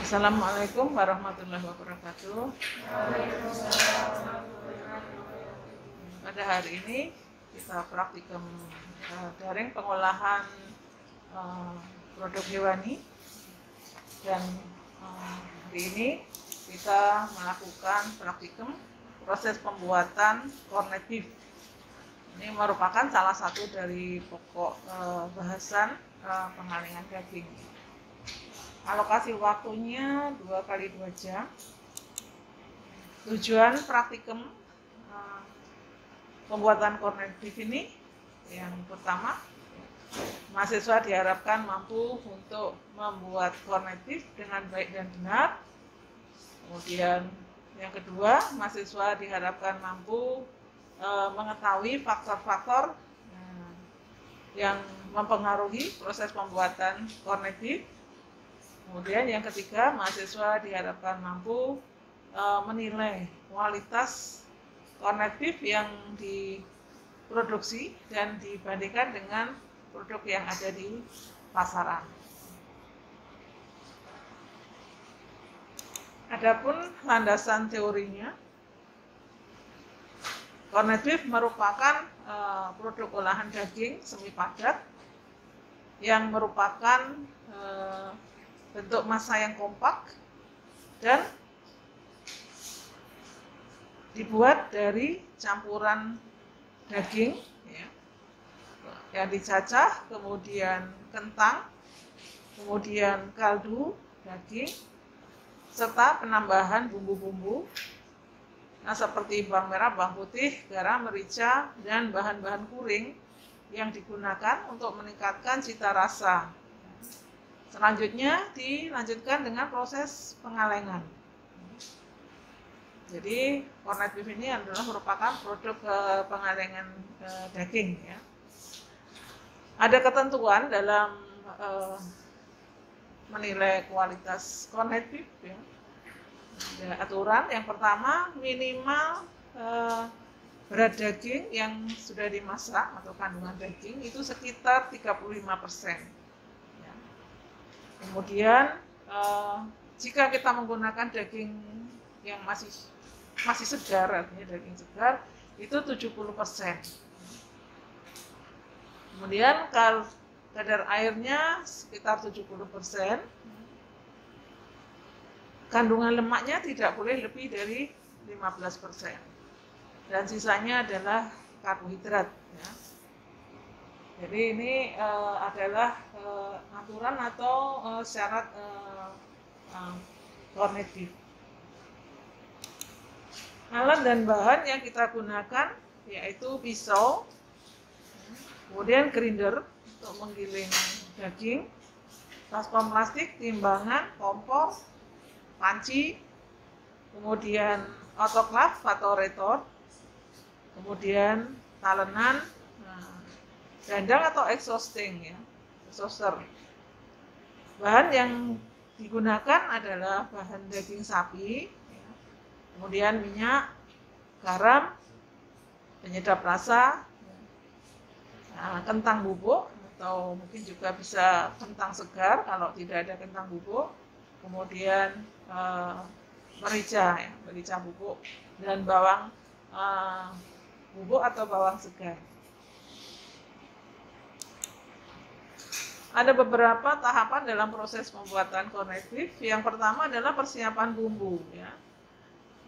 Assalamualaikum warahmatullahi wabarakatuh. Pada hari ini kita praktikum daring pengolahan produk hewani, dan hari ini kita melakukan praktikum proses pembuatan corned beef. Ini merupakan salah satu dari pokok bahasan pengalengan daging. Alokasi waktunya 2 kali 2 jam. Tujuan praktikum pembuatan corned beef ini, yang pertama, mahasiswa diharapkan mampu untuk membuat corned beef dengan baik dan benar. Kemudian yang kedua, mahasiswa diharapkan mampu mengetahui faktor-faktor yang mempengaruhi proses pembuatan corned beef. Kemudian yang ketiga, mahasiswa diharapkan mampu menilai kualitas corned beef yang diproduksi dan dibandingkan dengan produk yang ada di pasaran. Adapun landasan teorinya, corned beef merupakan produk olahan daging semi padat yang merupakan bentuk massa yang kompak dan dibuat dari campuran daging yang dicacah, kemudian kentang, kemudian kaldu daging, serta penambahan bumbu-bumbu seperti bawang merah, bawang putih, garam, merica, dan bahan-bahan kuring yang digunakan untuk meningkatkan cita rasa. Selanjutnya dilanjutkan dengan proses pengalengan. Jadi corned beef ini adalah merupakan produk pengalengan daging. Ada ketentuan dalam menilai kualitas corned beef. Ada aturan. Yang pertama, minimal berat daging yang sudah dimasak atau kandungan daging itu sekitar 35%. Kemudian jika kita menggunakan daging yang masih segar, artinya daging segar, itu 70%. Kemudian kalau kadar airnya sekitar 70%, kandungan lemaknya tidak boleh lebih dari 15%, dan sisanya adalah karbohidrat. Jadi ini adalah aturan atau syarat corned beef. Alat dan bahan yang kita gunakan yaitu pisau, kemudian grinder untuk menggiling daging, baskom plastik, timbangan, kompor, panci, kemudian autoklaf atau retort, kemudian talenan, dandang atau exhausting, exhauster. Bahan yang digunakan adalah bahan daging sapi, kemudian minyak, garam, penyedap rasa, kentang bubuk, atau mungkin juga bisa kentang segar kalau tidak ada kentang bubuk, kemudian merica bubuk, dan bawang bubuk atau bawang segar. Ada beberapa tahapan dalam proses pembuatan corned beef. Yang pertama adalah persiapan bumbu.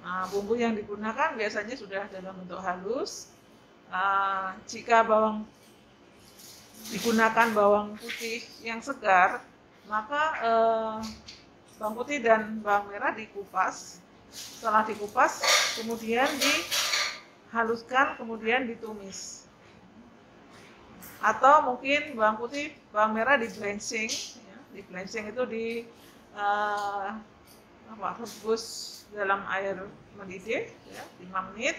Nah, bumbu yang digunakan biasanya sudah dalam bentuk halus. Jika digunakan bawang putih yang segar, maka bawang putih dan bawang merah dikupas. Setelah dikupas, kemudian dihaluskan, kemudian ditumis. Atau mungkin bawang putih, bawang merah di blanching. Di blanching itu rebus dalam air mendidih 5 menit.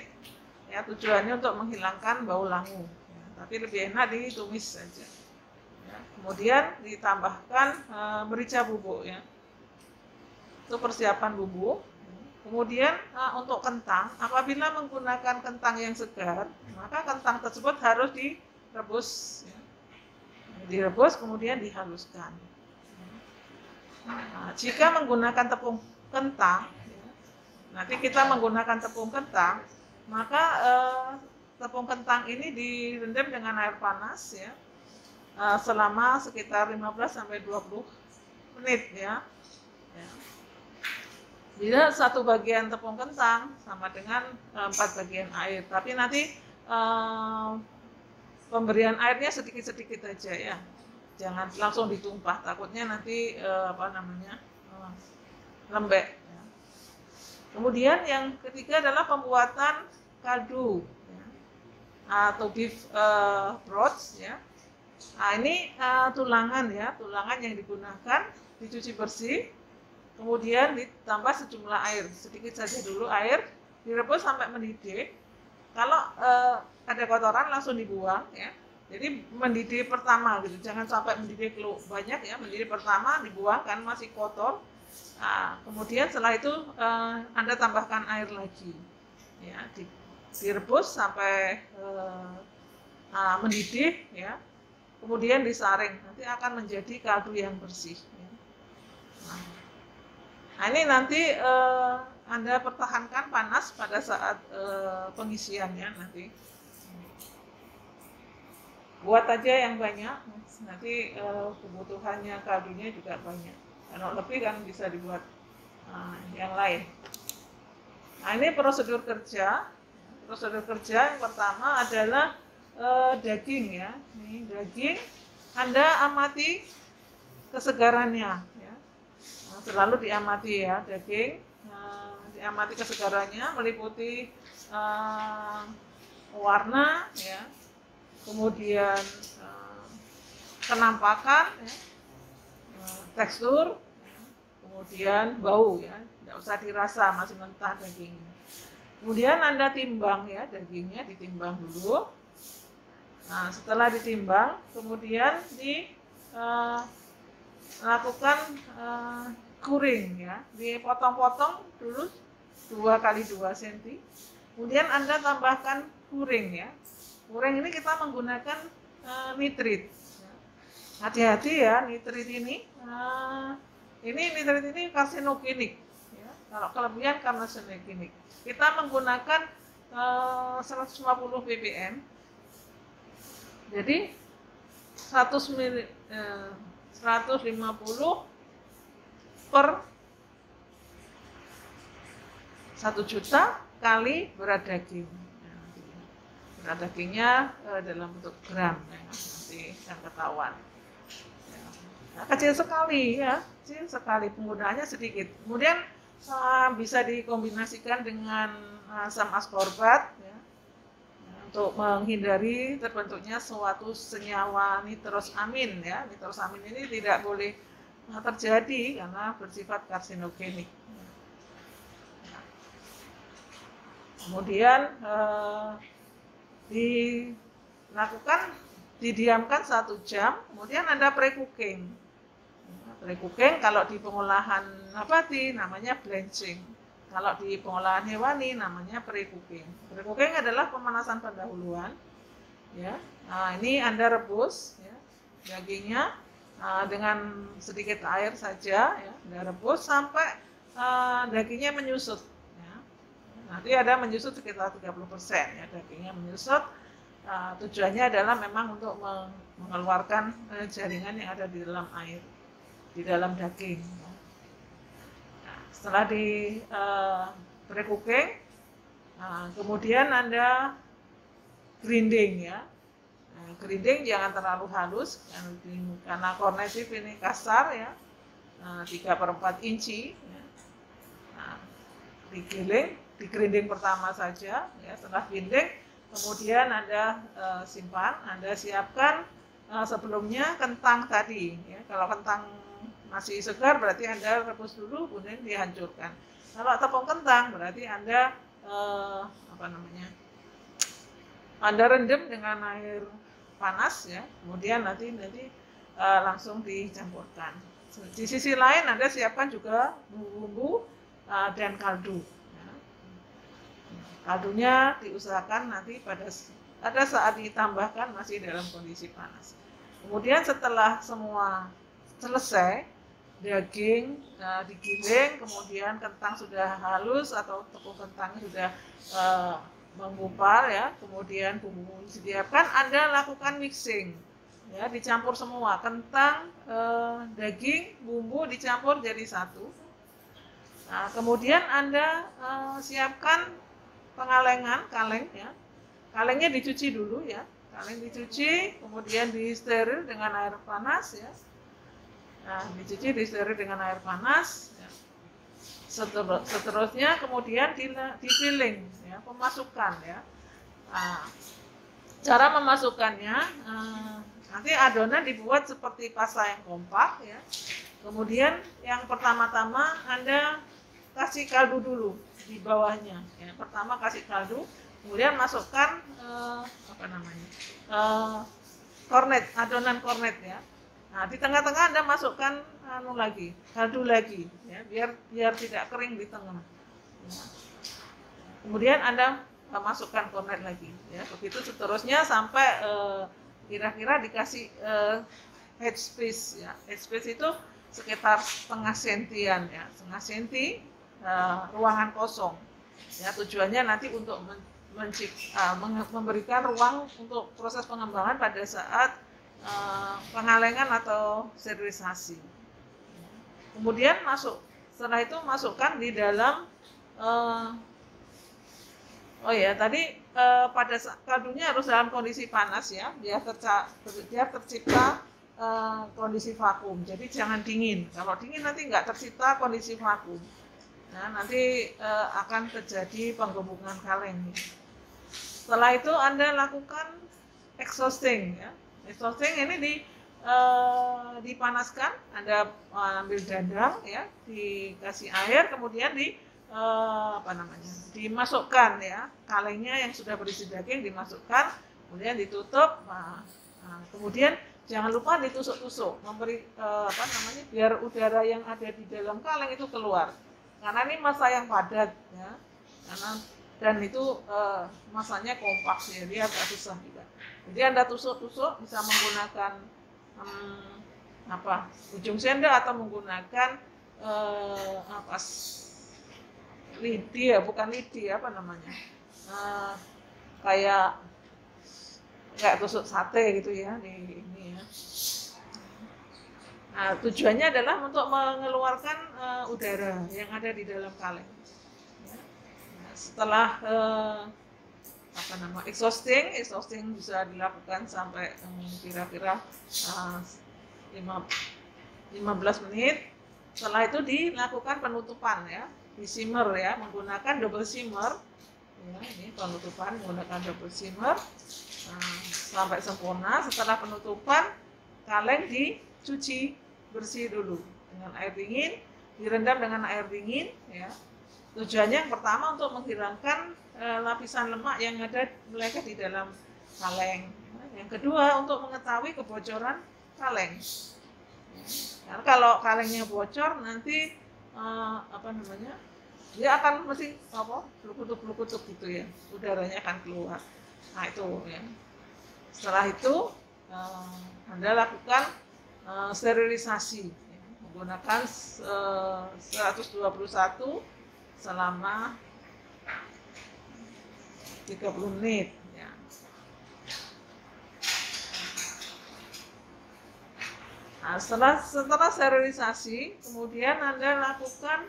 Tujuannya untuk menghilangkan bau langu. Tapi lebih enak ditumis saja. Kemudian ditambahkan merica bubuk. Itu persiapan bumbu. Kemudian untuk kentang, apabila menggunakan kentang yang segar, maka kentang tersebut harus direbus, kemudian dihaluskan. Nah, jika menggunakan tepung kentang, ya, nanti kita menggunakan tepung kentang, maka tepung kentang ini direndam dengan air panas ya, selama sekitar 15 sampai 20 menit ya. Ya. Jadi satu bagian tepung kentang sama dengan 4 bagian air, tapi nanti pemberian airnya sedikit-sedikit aja ya, jangan langsung ditumpah, takutnya nanti lembek. Ya. Kemudian yang ketiga adalah pembuatan kaldu ya, atau beef broth ya. Nah ini tulangan ya, tulangan yang digunakan dicuci bersih, kemudian ditambah sejumlah air, sedikit saja dulu air, direbus sampai mendidih. Kalau ada kotoran langsung dibuang ya. Jadi mendidih pertama gitu, jangan sampai mendidih banyak ya. Mendidih pertama dibuang kan masih kotor. Nah, kemudian setelah itu Anda tambahkan air lagi, ya, direbus sampai mendidih ya. Kemudian disaring, nanti akan menjadi kaldu yang bersih. Ya. Nah ini nanti Anda pertahankan panas pada saat pengisiannya nanti. Buat aja yang banyak, nanti kebutuhannya kaldunya juga banyak. Kalau lebih kan bisa dibuat yang lain. Nah ini prosedur kerja. Prosedur kerja yang pertama adalah daging ya. Ini daging, Anda amati kesegarannya ya. Nah, selalu diamati ya daging, diamati kesegarannya, meliputi warna ya, kemudian penampakan ya, tekstur, kemudian bau ya, tidak usah dirasa masih mentah dagingnya. Kemudian Anda timbang ya, dagingnya ditimbang dulu. Nah setelah ditimbang, kemudian dilakukan kuring ya, dipotong-potong dulu 2 kali 2 cm. Kemudian Anda tambahkan kuring ya. Kuring ini kita menggunakan nitrit. Hati-hati ya, nitrit ini. Nitrit ini karsinogenik. Ya. Kalau kelebihan karsinogenik. Kita menggunakan 150 ppm. Jadi 150 per 1 juta kali berat daging. Berat dagingnya dalam bentuk gram ya, nanti akan ketahuan. Nah, kecil sekali ya, kecil sekali, penggunaannya sedikit. Kemudian bisa dikombinasikan dengan asam askorbat ya, untuk menghindari terbentuknya suatu senyawa nitrosamin ya. Nitrosamin ini tidak boleh terjadi karena bersifat karsinogenik. Kemudian didiamkan 1 jam, kemudian Anda pre-cooking. Pre-cooking kalau di pengolahan nabati namanya blanching. Kalau di pengolahan hewani namanya pre-cooking. Pre-cooking adalah pemanasan pendahuluan. Ya. Nah, ini Anda rebus ya, dagingnya dengan sedikit air saja ya. Anda rebus sampai dagingnya menyusut ya. Nanti ada menyusut sekitar 30% ya, dagingnya menyusut. Tujuannya adalah memang untuk mengeluarkan jaringan yang ada di dalam air, di dalam daging. Setelah di pre-cooking, kemudian Anda grinding ya. Grinding jangan terlalu halus, karena kornetip ini kasar ya, 3/4 inci. Ya. Nah, digrinding pertama saja, ya. Setelah grinding, kemudian Anda simpan, Anda siapkan sebelumnya kentang tadi. Ya. Kalau kentang masih segar berarti Anda rebus dulu, kemudian dihancurkan. Kalau tepung kentang berarti Anda Anda rendam dengan air panas ya, kemudian nanti langsung dicampurkan. Di sisi lain Anda siapkan juga bumbu dan kaldu. Ya. Kaldunya diusahakan nanti pada saat ditambahkan masih dalam kondisi panas. Kemudian setelah semua selesai, daging digiling, kemudian kentang sudah halus atau tepung kentangnya sudah menggumpal ya, kemudian bumbu disediakan, Anda lakukan mixing ya, dicampur semua, kentang, daging, bumbu dicampur jadi satu. Nah, kemudian Anda siapkan pengalengan, kaleng ya, kalengnya dicuci dulu ya, kaleng dicuci, kemudian disteril dengan air panas ya. Nah, dicuci, disteril dengan air panas ya. Seterusnya kemudian dipiling ya, pemasukan ya. Nah, cara memasukkannya, nanti adonan dibuat seperti pasta yang kompak ya. Kemudian yang pertama-tama Anda kasih kaldu dulu di bawahnya ya. Pertama kasih kaldu, kemudian masukkan kornet, adonan kornet ya. Nah, di tengah-tengah Anda masukkan kaldu lagi ya, biar tidak kering di tengah ya. Kemudian Anda masukkan kornet lagi ya. Begitu seterusnya sampai kira-kira dikasih head space ya. Head space itu sekitar setengah sentian ya, setengah senti ruangan kosong ya. Tujuannya nanti untuk memberikan ruang untuk proses pengembangan pada saat pengalengan atau sterilisasi. Kemudian setelah itu masukkan di dalam pada kaldunya harus dalam kondisi panas ya, biar tercipta kondisi vakum. Jadi jangan dingin. Kalau dingin nanti nggak tercipta kondisi vakum. Nah, nanti akan terjadi penggembukan kaleng. Setelah itu Anda lakukan exhausting ya. Exhausting ini dipanaskan, Anda ambil dandang ya, dikasih air, kemudian dimasukkan ya, kalengnya yang sudah berisi daging dimasukkan, kemudian ditutup. Kemudian jangan lupa ditusuk-tusuk, memberi biar udara yang ada di dalam kaleng itu keluar. Karena ini massa yang padat ya, dan itu massanya kompak ya, dia agak susah juga. Jadi Anda tusuk-tusuk bisa menggunakan ujung sendok atau menggunakan lidi ya, bukan lidi kayak tusuk sate gitu ya ini ya. Nah, tujuannya adalah untuk mengeluarkan udara yang ada di dalam kaleng. Nah, setelah exhausting bisa dilakukan sampai kira-kira 15 menit. Setelah itu dilakukan penutupan ya, di simmer ya, menggunakan double simmer ya, ini penutupan menggunakan double simmer sampai sempurna. Setelah penutupan, kaleng dicuci bersih dulu dengan air dingin, direndam dengan air dingin ya. Tujuannya yang pertama untuk menghilangkan lapisan lemak yang ada melekat di dalam kaleng. Yang kedua untuk mengetahui kebocoran kaleng. Karena kalau kalengnya bocor nanti dia akan mesti blukutuk gitu ya, udaranya akan keluar. Nah itu ya. Setelah itu Anda lakukan sterilisasi ya, menggunakan 121 selama 30 menit ya. Nah, setelah sterilisasi, kemudian Anda lakukan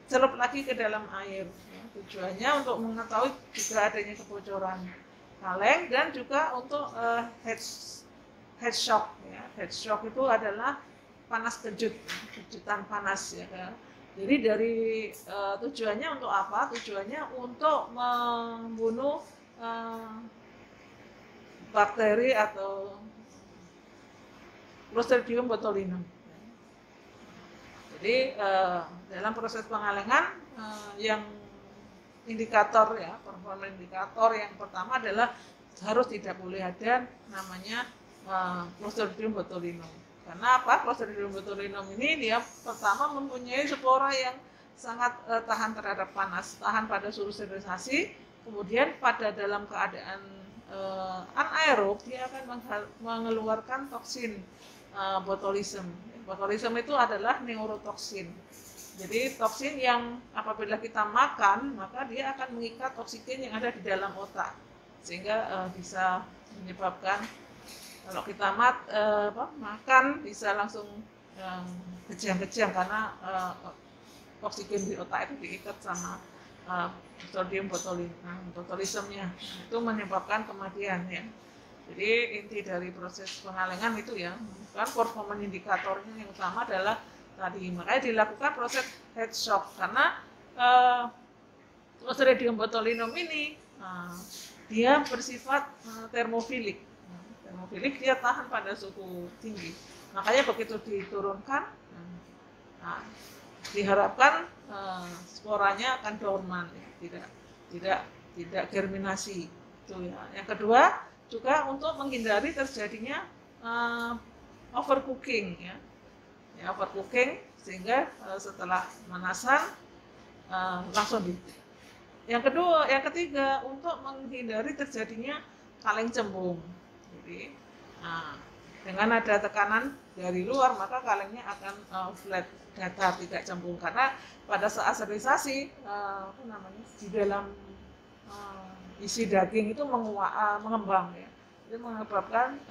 celup lagi ke dalam air ya. Tujuannya untuk mengetahui jika adanya kebocoran kaleng dan juga untuk head shock ya. Head shock itu adalah panas kejutan panas ya. Jadi dari tujuannya untuk apa? Tujuannya untuk membunuh bakteri atau Clostridium botulinum. Jadi dalam proses pengalengan yang indikator ya, performa indikator yang pertama adalah harus tidak boleh ada namanya Clostridium botulinum. Karena apa? Clostridium botulinum ini dia pertama mempunyai spora yang sangat tahan terhadap panas, tahan pada suhu sterilisasi, kemudian pada dalam keadaan anaerob dia akan mengeluarkan toksin botulism. Botulism itu adalah neurotoksin. Jadi toksin yang apabila kita makan, maka dia akan mengikat oksigen yang ada di dalam otak, sehingga bisa menyebabkan kalau kita makan bisa langsung kejang-kejang karena oksigen di otak itu diikat sama sodium botulismnya, itu menyebabkan kematian ya. Jadi inti dari proses pengalengan itu ya, kan performance indikatornya yang utama adalah tadi, makanya dilakukan proses head shock karena Clostridium botulinum ini dia bersifat termofilik. Termofilik dia tahan pada suhu tinggi, makanya begitu diturunkan, diharapkan sporanya akan dorman, ya. tidak germinasi itu ya. Yang kedua juga untuk menghindari terjadinya overcooking ya, overcooking sehingga setelah pemanasan langsung di. Yang ketiga untuk menghindari terjadinya kaleng cembung. Jadi dengan ada tekanan dari luar maka kalengnya akan flat, datar, tidak cembung, karena pada saat sterilisasi di dalam isi daging itu mengembang ya, itu menyebabkan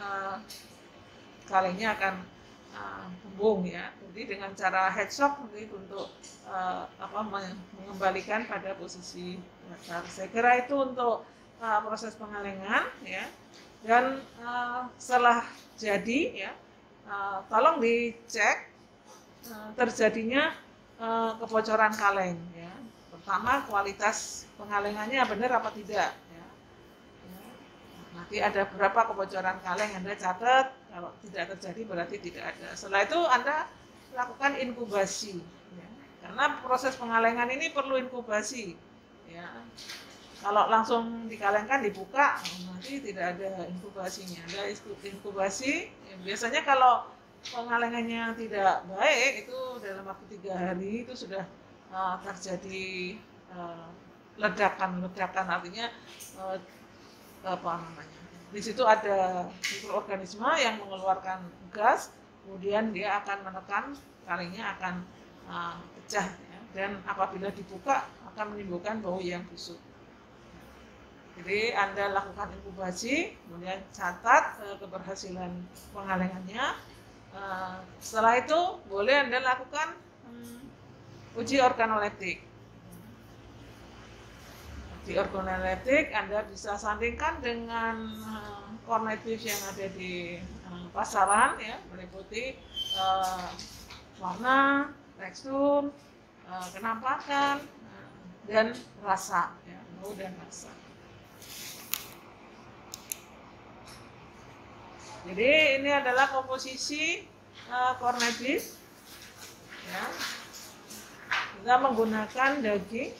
kalengnya akan cembung ya. Jadi dengan cara head shock untuk mengembalikan pada posisi datar. Saya kira itu untuk proses pengalengan ya. Dan setelah jadi ya, tolong dicek terjadinya kebocoran kaleng ya. Pertama, kualitas pengalengannya benar apa tidak ya. Nanti ada berapa kebocoran kaleng Anda catat, kalau tidak terjadi berarti tidak ada. Setelah itu Anda lakukan inkubasi ya. Karena proses pengalengan ini perlu inkubasi ya. Kalau langsung dikalengkan dibuka nanti tidak ada inkubasinya. Ada inkubasi ya, biasanya kalau pengalengannya tidak baik itu dalam waktu 3 hari itu sudah terjadi ledakan artinya di situ ada mikroorganisme yang mengeluarkan gas, kemudian dia akan menekan, kalengnya akan pecah ya, dan apabila dibuka akan menimbulkan bau yang busuk. Jadi Anda lakukan inkubasi, kemudian catat keberhasilan pengalengannya. Setelah itu boleh Anda lakukan uji organoleptik. Di organoleptik Anda bisa sandingkan dengan corned beef yang ada di pasaran ya, meliputi warna, tekstur, kenampakan, dan rasa ya, bau dan rasa. Jadi ini adalah komposisi corned beef ya. Kita menggunakan daging,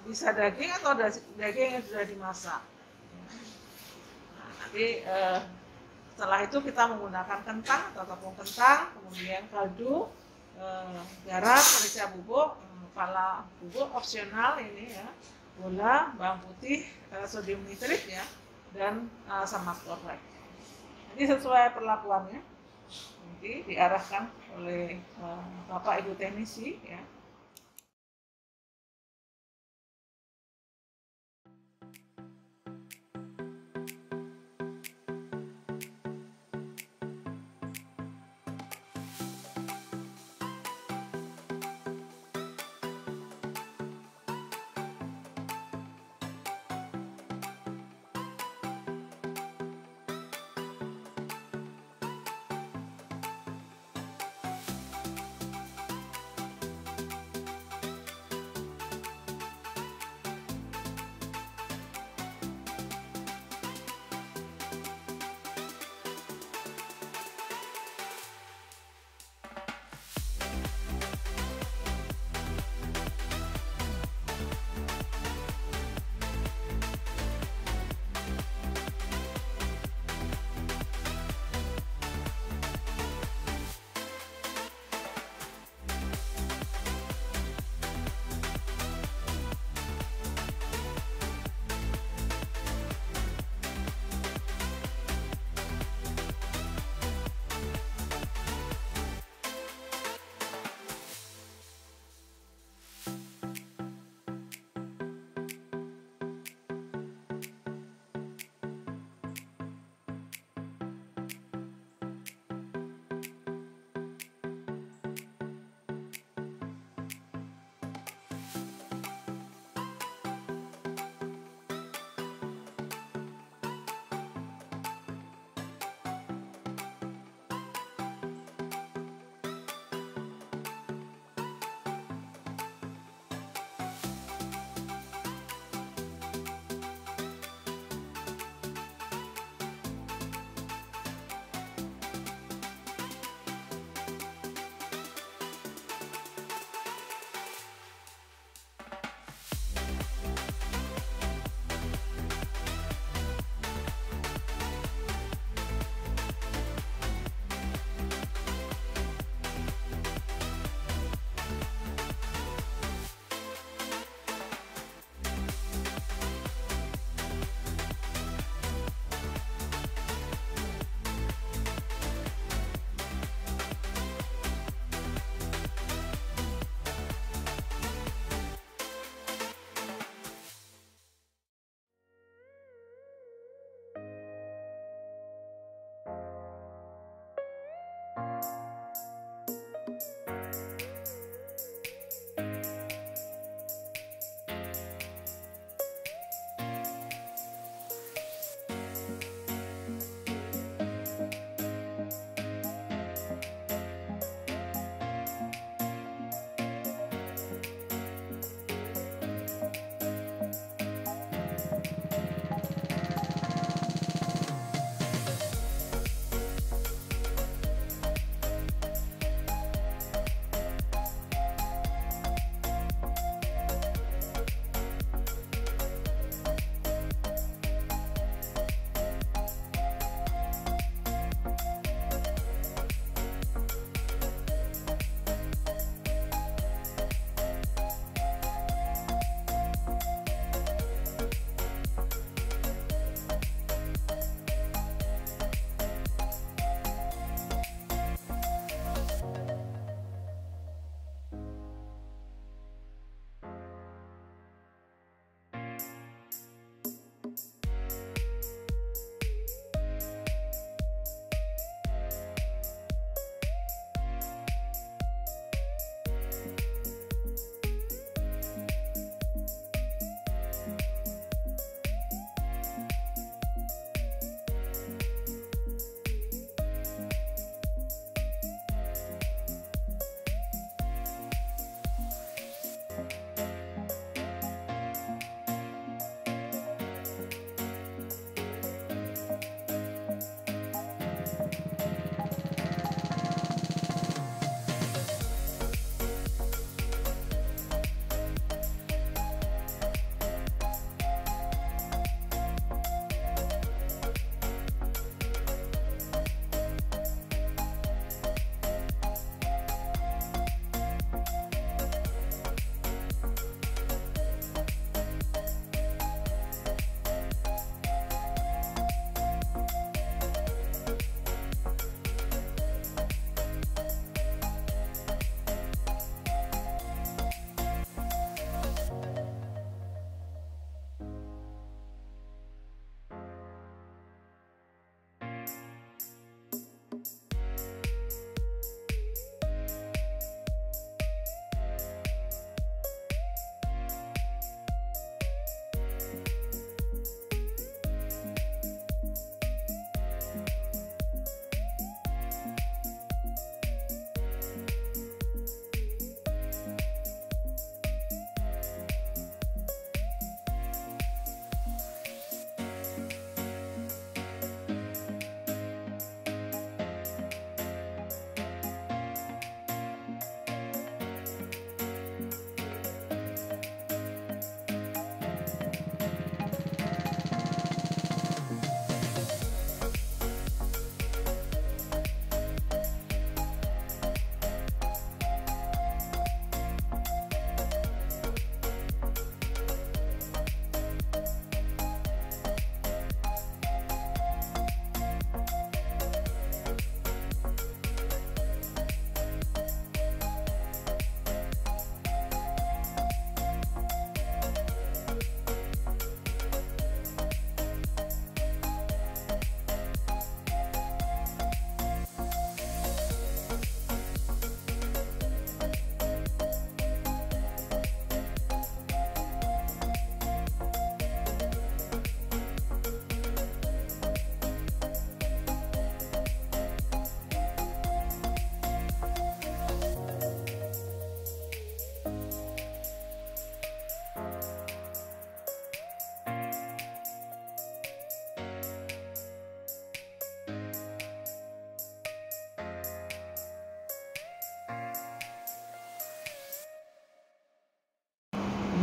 bisa daging atau daging yang sudah dimasak. Nanti setelah itu kita menggunakan kentang atau tepung kentang, kemudian kaldu, garam, merica bubuk, pala bubuk opsional ini ya, gula, bawang putih, sodium nitrit ya, dan sama kloride. Ini sesuai perlakuannya, nanti diarahkan oleh Bapak Ibu teknisi ya.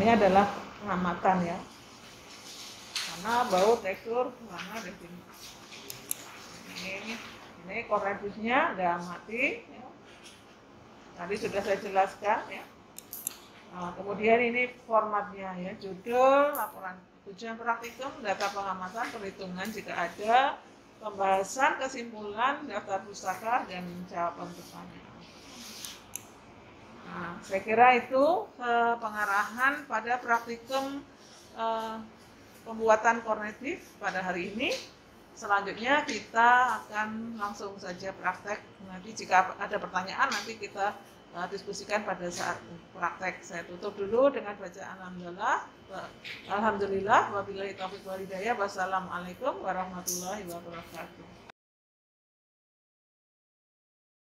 Ini adalah pengamatan ya. Karena bau, tekstur, warna, dan sini. Ini kornetusnya udah mati. Ya. Tadi sudah saya jelaskan ya. Nah, kemudian ini formatnya ya, judul, laporan tujuan praktikum, data pengamatan, perhitungan jika ada, pembahasan, kesimpulan, daftar pustaka, dan jawaban pertanyaan. Nah, saya kira itu pengarahan pada praktikum pembuatan kornetif pada hari ini. Selanjutnya kita akan langsung saja praktek. Nanti jika ada pertanyaan nanti kita diskusikan pada saat praktek. Saya tutup dulu dengan bacaan alhamdulillah. Alhamdulillah wabillahi taufiq wal hidayah. Wassalamualaikum warahmatullahi wabarakatuh.